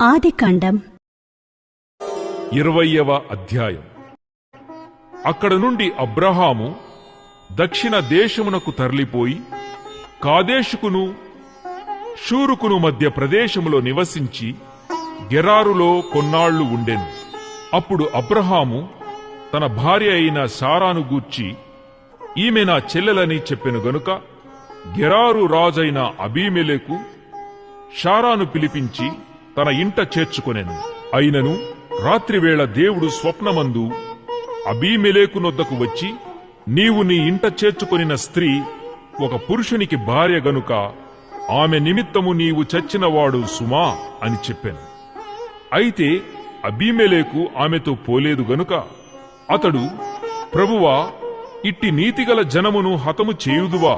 ఆదికాండం 20వ అధ్యాయం. అక్కడ నుండి అబ్రహాము దక్షిణ దేశమునకు తరలిపోయి కాదేషుకును షూరుకును మధ్య ప్రదేశములో నివసించి గెరారులో కొన్నాళ్లు ఉండెను. అప్పుడు అబ్రహాము తన భార్య అయిన శారాను గూర్చి, ఈమె నా చెల్లెలని చెప్పెను గనుక గెరారు రాజైన అబీమెలెకు శారాను పిలిపించి తన ఇంట చేర్చుకొనెను. అయినను రాత్రివేళ దేవుడు స్వప్నమందు అబీమెలెకు నొద్దకు వచ్చి, నీవు నీ ఇంట చేర్చుకొనిన స్త్రీ ఒక పురుషునికి భార్య గనుక ఆమె నిమిత్తము నీవు చచ్చినవాడు సుమా అని చెప్పెను. అయితే అబీమెలెకు ఆమెతో పోలేదు గనుక అతడు, ప్రభువా, ఇట్టి నీతిగల జనమును హతము చేయుదువా?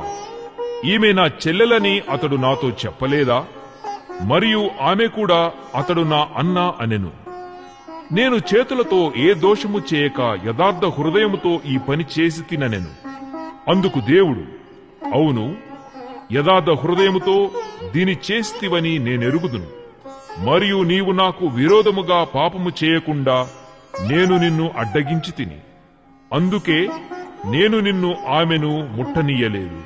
ఈమె నా చెల్లెలని అతడు నాతో చెప్పలేదా? మరియు ఆమె కూడా అతడు నా అన్న అనెను. నేను చేతులతో ఏ దోషము చేయక యథార్థ హృదయముతో ఈ పని చేసి తిననెను. అందుకు దేవుడు, అవును, యథార్థ హృదయముతో దీని చేస్తివని నేనెరుగుదును. మరియు నీవు నాకు విరోధముగా పాపము చేయకుండా నేను నిన్ను అడ్డగించి తిని, అందుకే నేను నిన్ను ఆమెను ముట్టనీయలేదు.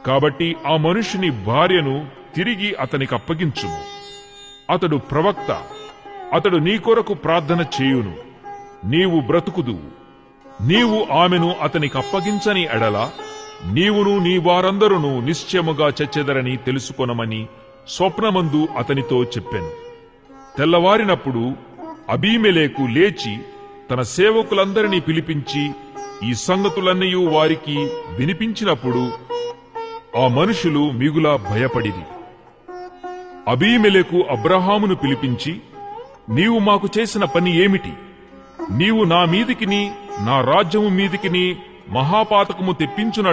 కాబట్టి ఆ మనుషుని భార్యను తిరిగి అతనికి అప్పగించుము. అతడు ప్రవక్త, అతడు నీ కొరకు ప్రార్థన చేయును, నీవు బ్రతుకుదువు. నీవు ఆమెను అతనికి అప్పగించని ఎడల నీవును నీ వారందరూ నిశ్చయముగా చచ్చెదరని తెలుసుకొనమని స్వప్నమందు అతనితో చెప్పెను. తెల్లవారినప్పుడు అబీమెలెకు లేచి తన సేవకులందరినీ పిలిపించి ఈ సంగతులన్నీ వారికి వినిపించినప్పుడు ఆ మనుషులు మిగుల భయపడిరి. అబీమెలెకు అబ్రహామును పిలిపించి, నీవు మాకు చేసిన పని ఏమిటి? నీవు నా మీదికిని నా రాజ్యము మీదికిని మహాపాతకము తెప్పించునట్లు